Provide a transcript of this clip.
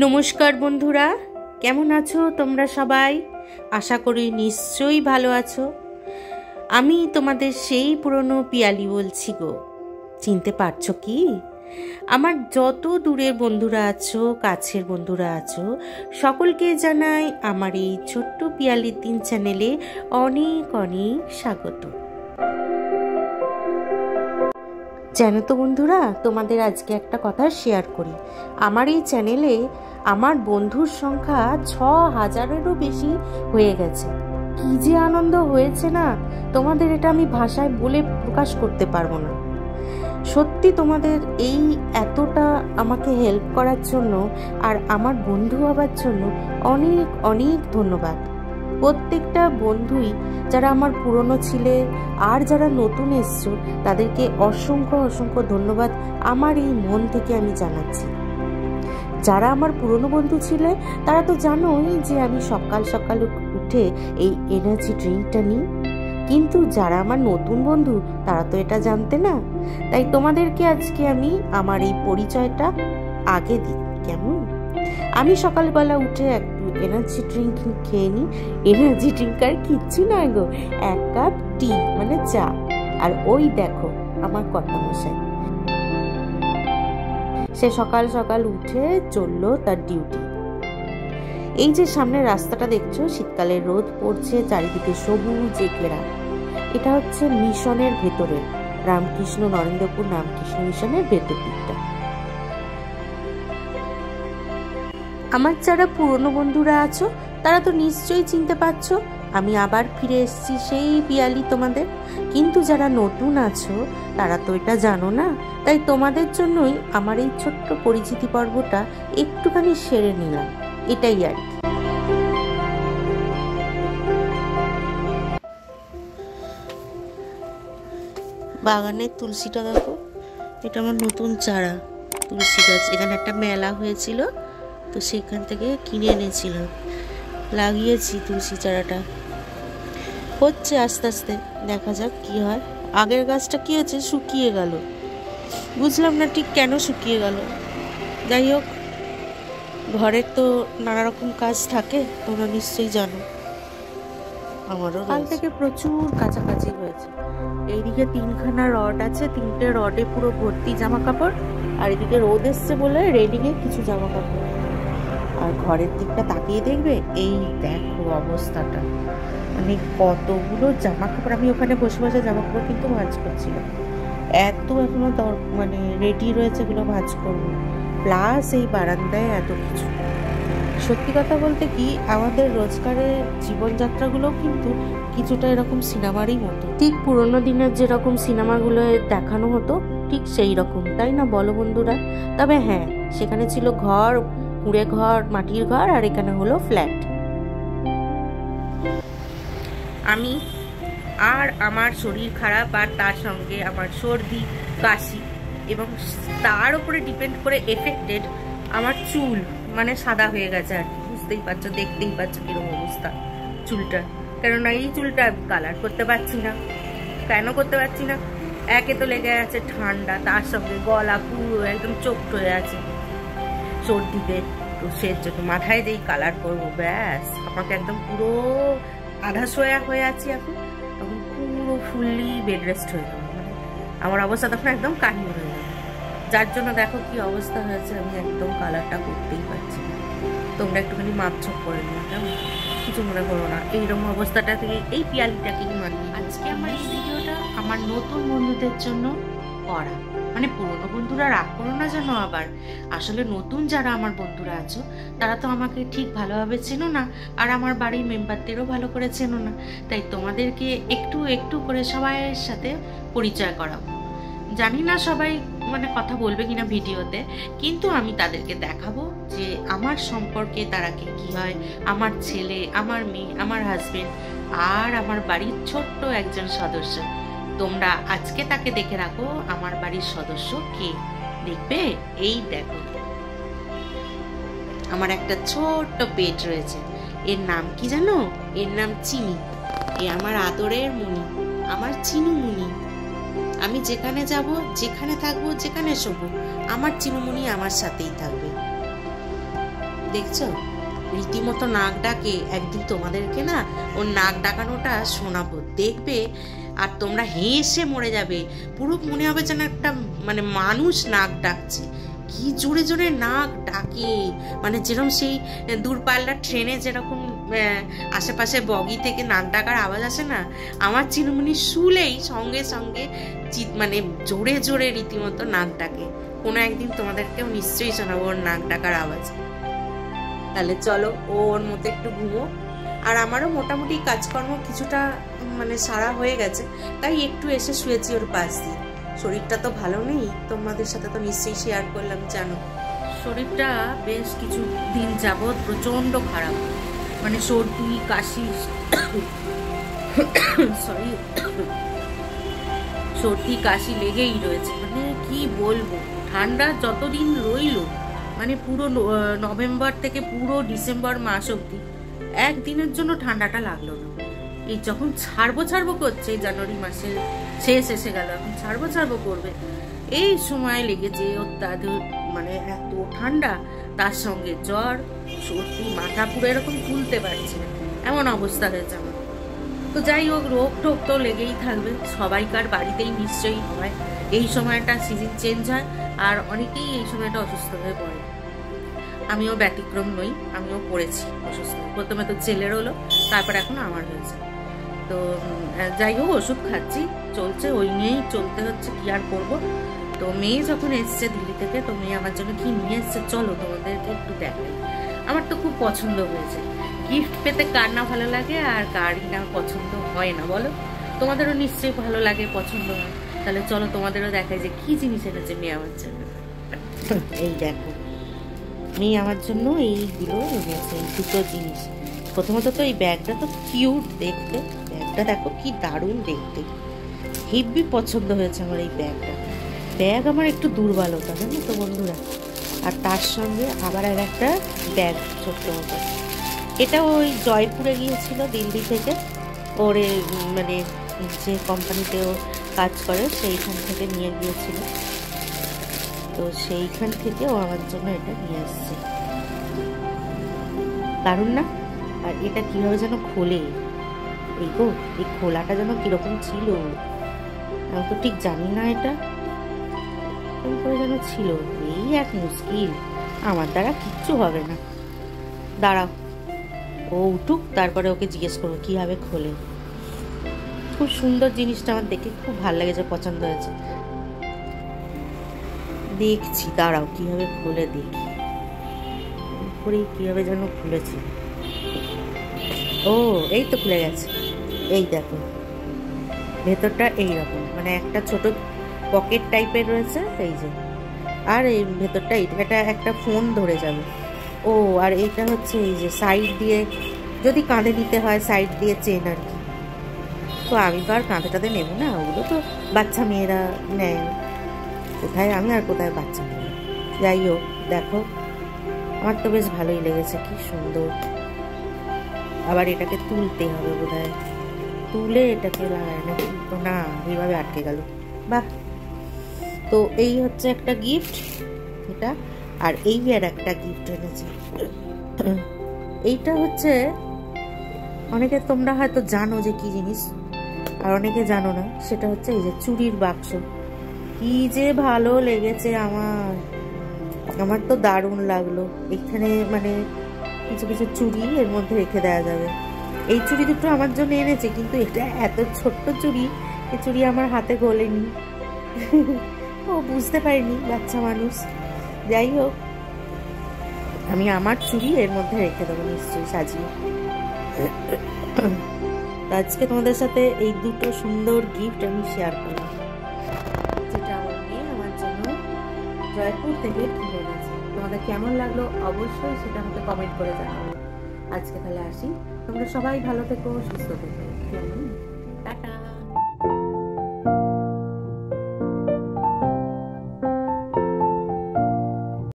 নমস্কার বন্ধুরা, কেমন আছো তোমরা সবাই? আশা করি নিশ্চয়ই ভালো আছো। আমি তোমাদের সেই পুরনো পিয়ালি বলছি গো। চিনতে পারছো কি? আমার যত দূরের বন্ধুরা আছো, কাছের বন্ধুরা আছো, সকলকে জানাই আমার এই ছোট্ট পিয়ালির দিন চ্যানেলে অনেক অনেক স্বাগত। জানো তো বন্ধুরা, তোমাদের আজকে একটা কথা শেয়ার করি। আমার এই চ্যানেলে আমার বন্ধুর সংখ্যা ৬,০০০-এরও বেশি হয়ে গেছে। কি যে আনন্দ হয়েছে না, তোমাদের এটা আমি ভাষায় বলে প্রকাশ করতে পারবো না। সত্যি তোমাদের এই এতটা আমাকে হেল্প করার জন্য আর আমার বন্ধু হবার জন্য অনেক অনেক ধন্যবাদ। প্রত্যেকটা বন্ধুই, যারা আমার পুরনো ছিলে আর যারা নতুন এসছো, তাদেরকে অসংখ্য অসংখ্য ধন্যবাদ আমার এই মন থেকে আমি জানাচ্ছি। যারা আমার পুরনো বন্ধু ছিলে তারা তো জানোই যে আমি সকাল সকাল উঠে এই এনার্জি ড্রিঙ্কটা নিই, কিন্তু যারা আমার নতুন বন্ধু তারা তো এটা জানতে না। তাই তোমাদেরকে আজকে আমি আমার এই পরিচয়টা আগে দিই, কেমন? আমি সকালবেলা উঠে একটু এনার্জি ড্রিঙ্ক খেয়ে নিই। এনার্জি ড্রিঙ্ক আর কিচ্ছু নয় গো, এক কাপ টি মানে চা। আর ওই দেখো আমার কর্তামশাই, সে সকাল সকাল উঠে চললো তার ডিউটি। এই যে সামনে রাস্তাটা দেখছো, শীতকালে রোদ পড়ছে, চারিদিকে সবুজে ঘেরা। এটা হচ্ছে মিশনের ভেতরে, রামকৃষ্ণ নরেন্দ্রপুর রামকৃষ্ণ মিশনের ভেতর দিকটা। আমার যারা পুরনো বন্ধুরা আছো তারা তো নিশ্চয়ই চিনতে পারছো, আমি আবার ফিরে এসেছি সেই পিয়ালি তোমাদের। কিন্তু যারা নতুন আছো তারা তো এটা জানো না, তাই তোমাদের জন্যই আমার এই ছোট্ট পরিচিতি পর্বটা একটুখানি সেরে নিলাম, এটাই আর কি। বাগানের তুলসীটা দেখো, এটা আমার নতুন চারা তুলসী গাছ। এখানে একটা মেলা হয়েছিল, তো সেখান থেকে কিনে এনেছিলাম, লাগিয়েছি তুলসী চারাটা। হচ্ছে আস্তে আস্তে, দেখা যাক কি হয়। আগের গাছটা কি হচ্ছে, শুকিয়ে গেল, বুঝলাম না ঠিক কেন শুকিয়ে গেল। যাই হোক, ঘরের তো নানা রকম কাজ থাকে, তোমরা নিশ্চয়ই জানো। আমারও কাল থেকে প্রচুর কাছাকাছি হয়েছে। এইদিকে 3খানা রড আছে, 3টে রডে পুরো ভর্তি জামা কাপড়, আর এদিকে রোদ এসছে বলে রেডিংয়ে কিছু জামা কাপড়। আর ঘরের দিকটা তাকিয়ে দেখবে, এই দেখো অবস্থাটা, মানে কতগুলো জামা কাপড়। আমি ওখানে বসে বসে জামা কাপড় কিন্তু ভাঁজ করছিলাম, এত এখনো মানে রেডি রয়েছে, এগুলো ভাঁজ করবো। প্লাস এই বারান্দায় এত কিছু। সত্যি কথা বলতে কি, আমাদের রোজগারের জীবনযাত্রাগুলো কিন্তু কিছুটা এরকম সিনেমারই মতো, ঠিক পুরোনো দিনের যেরকম সিনেমাগুলো দেখানো হতো ঠিক সেই রকম, তাই না বলো বন্ধুরা? তবে হ্যাঁ, সেখানে ছিল ঘর, কুঁড়ে ঘর, মাটির ঘর, আর এখানে হলো ফ্ল্যাট। আমি আর আমার শরীর খারাপ, আর তার সঙ্গে আমার সর্দি কাশি, এবং তার উপরে ডিপেন্ড করে এফেক্টেড আমার চুল, মানে সাদা হয়ে গেছে আর কি। বুঝতেই পারছো, দেখতেই পাচ্ছ কিরকম অবস্থা চুলটা। কেননা এই চুলটা আমি কালার করতে পারছি না। কেন করতে পারছি না? একে তো লেগে আছে ঠান্ডা, তার সঙ্গে গলা পুরো একদম চোখট হয়ে আছে সর্দিতে। তো সের জন্য মাথায় যেই কালার করবো, ব্যাস আমাকে একদম পুরো আধা শোয়া হয়ে আছি এখন, তখন পুরো ফুললি বেড রেস্ট হয়ে যাবে। মানে আমার অবস্থা তখন একদম কাহিনী হয়ে যাবে, যার জন্য দেখো কি অবস্থা হয়েছে। আমি একদম কালারটা করতেই পারছি না। তোমরা একটুখানি মাপঝোপ করে নিও, কেমন? কিছু মনে করো না। এইরকম অবস্থাটা থেকে এই পিয়ালিটাকেই মানিয়ে। আজকে আমার এই ভিডিওটা আমার নতুন বন্ধুদের জন্য করা, মানে পুরনো বন্ধুরা রাগ করো না যেন আবার। আসলে নতুন যারা আমার বন্ধুরা আছো তারা তো আমাকে ঠিক ভালোভাবে চেনো না, আর আমার বাড়ির মেম্বারদেরও ভালো করে চেনো না, তাই তোমাদেরকে একটু একটু করে সবাইয়ের সাথে পরিচয় করাবো। জানি না সবাই মানে কথা বলবে কিনা ভিডিওতে, কিন্তু আমি তাদেরকে দেখাবো যে আমার সম্পর্কে তারা কি হয়, আমার ছেলে, আমার মেয়ে, আমার হাজবেন্ড, আর আমার বাড়ির ছোট্ট একজন সদস্য। তোমরা আজকে তাকে দেখে রাখো, আমার বাড়ির সদস্য কে। দেখবে, এই দেখো আমার একটা ছোট্ট পেট রয়েছে। এর নাম কি জানো? এর নাম চিনি। এ আমার আদরের মুনি, আমার চিনু মুনি। আমি যেখানে যাব, যেখানে থাকবো, যেখানে শোবো, আমার চিনুমুনি আমার সাথেই থাকবে। দেখছো রীতিমতো নাক ডাকে। একদিন তোমাদেরকে না ওর নাক ডাকানোটা শোনাবো, দেখবে আর তোমরা হেসে মরে যাবে। পুরো মনে হবে যেন একটা মানে মানুষ নাক ডাকছে। কি জোরে জোরে নাক ডাকে, মানে যেরকম সেই দূরপাল্লার ট্রেনে যেরকম আশেপাশে বগি থেকে নাক ডাকার আওয়াজ আসে না, আমার চিরুমনি শুলেই সঙ্গে সঙ্গে মানে জোরে জোরে রীতিমতো নাক ডাকে। কোনো একদিন তোমাদেরকেও নিশ্চয়ই শোনাবো ওর নাক ডাকার আওয়াজ। তাহলে চলো ওর মতো একটু ঘুমো। আর আমারও মোটামুটি কাজকর্ম কিছুটা মানে সারা হয়ে গেছে, তাই একটু এসে শুয়েছি ওর পাশ দিয়ে। শরীরটা তো ভালো নেই, তোমাদের সাথে তো নিশ্চয়ই শেয়ার করলাম, জানো শরীরটা বেশ কিছু দিন যাবৎ প্রচন্ড খারাপ, মানে সর্দি কাশি সর্দি কাশি লেগেই রয়েছে। মানে কি বলবো, ঠান্ডা যতদিন রইল মানে পুরো নভেম্বর থেকে পুরো ডিসেম্বর মাস অব্দি একদিনের জন্য ঠান্ডাটা লাগলো না। এই যখন ছাড়বো করছে, জানুয়ারি মাসের শেষ এসে গেল, এখন ছাড়বো করবে, এই সময় লেগেছে অত্যাধিক মানে এত ঠান্ডা, তার সঙ্গে জ্বর সর্দি, মাথা পুরো এরকম তুলতে পারছে না, এমন অবস্থা হয়েছে আমার। তো যাই হোক, রোগ টোগ তো লেগেই থাকবে, সবাইকার বাড়িতেই নিশ্চয়ই হয়। এই সময়টা সিজন চেঞ্জ হয় আর অনেকেই এই সময়টা অসুস্থ হয়ে পড়ে। আমিও ব্যতিক্রম নই, আমিও পড়েছি অসুস্থ। প্রথমে তো ছেলের হলো, তারপর এখন আমার হয়েছে। তো যাই হোক, ওষুধ খাচ্ছি, চলছে, ওই নিয়েই চলতে হচ্ছে, কি আর করবো। তো মেয়ে যখন এসছে দিল্লি থেকে, তো মেয়ে আমার জন্য কি নিয়ে এসছে চলো তোমাদেরকে একটু দেখাই। আমার তো খুব পছন্দ হয়েছে। গিফট পেতে কার না ভালো লাগে আর কারই না পছন্দ হয় না বলো? তোমাদেরও নিশ্চয়ই ভালো লাগে, পছন্দ হয়। তাহলে চলো তোমাদেরও দেখাই যে কি জিনিস এনেছে মেয়ে আমার জন্য। এই দেখো, মেয়ে আমার জন্য এইগুলো এনেছে, এই দুটো জিনিস। প্রথমত তো এই ব্যাগটা তো কিউট দেখতে, ব্যাগটা দেখো কি দারুণ দেখতে, হেভি পছন্দ হয়েছে আমার এই ব্যাগটা। ব্যাগ আমার একটু দুর্বলতা, জানো তো বন্ধুরা। আর তার সঙ্গে আবার আর একটা ব্যাগ ছোট্ট মতো, এটা ওই জয়পুরে গিয়েছিল দিল্লি থেকে, ওরে মানে যে কোম্পানিতে ও কাজ করে সেইখান থেকে নিয়ে গিয়েছিল, তো সেইখান থেকে ও আমার জন্য এটা নিয়ে আসছে। দারুণ না? আর এটা কিভাবে যেন খোলে, এই গো এই খোলাটা যেন কিরকম ছিল, আমি তো ঠিক জানি না, এটা এরকম করে যেন ছিল। এই এক মুশকিল, আমার দ্বারা কিচ্ছু হবে না। দাঁড়াও, ও উঠুক, তারপরে ওকে জিজ্ঞেস করবো কিভাবে খোলে। খুব সুন্দর জিনিসটা আমার দেখে খুব ভালো লেগেছে, পছন্দ হয়েছে। দেখছি, দাঁড়াও কিভাবে খুলে দেখি, কিভাবে যেন খুলেছি। ও এই তো খুলে গেছে, এই দেখো ভেতরটা এইরকম, মানে একটা ছোট পকেট টাইপের রয়েছে, এই যে। আর এই ভেতরটা এটা একটা ফোন ধরে যাবে। ও আর এইটা হচ্ছে এই যে সাইড দিয়ে যদি কাঁধে নিতে হয়, সাইড দিয়ে চেন আর কি। তো আমি তো আর কাঁধে টাঁধে নেবো না, ওগুলো তো বাচ্চা মেয়েরা নেয়, কোথায় আমি আর কোথায় বাচ্চা মেয়ে। যাই হোক, দেখো আমার তো বেশ ভালোই লেগেছে, কি সুন্দর। আবার এটাকে তুলতে হবে বোধহয়, তুলে এটাকে লাগায় না, তো না এইভাবে আটকে গেল। বাহ, তো এই হচ্ছে একটা গিফট এটা। আর এই আর একটা গিফট এনেছি, এইটা হচ্ছে অনেকে তোমরা হয়তো জানো যে কি জিনিস, আর অনেকে জানো না। সেটা হচ্ছে এই যে চুড়ির বাক্স। কি যে ভালো লেগেছে আমার তো দারুণ লাগলো। এখানে মানে কিছু কিছু চুড়ি এর মধ্যে রেখে দেওয়া যাবে। এই চুড়ি দুটো আমার জন্য এনেছে, কিন্তু এটা এত ছোট্ট চুড়ি, এই চুড়ি আমার হাতে গলেনি। ও বুঝতে পারিনি, বাচ্চা মানুষ। যাই হোক, আমি আমার চুড়ি এর মধ্যে রেখে দেবো নিশ্চয়ই সাজিয়ে। আজকে তোমাদের সাথে এই দুটো সুন্দর গিফট আমি শেয়ার করলাম, যেটা আমার মেয়ে আমার জন্য জয়পুর থেকে কিনে এনেছে। তোমাদের কেমন লাগলো অবশ্যই সেটা আমাকে কমেন্ট করে জানাবো। আজকে তাহলে আসি, তোমরা সবাই ভালো থেকো, সুস্থ থেকো, টাটা।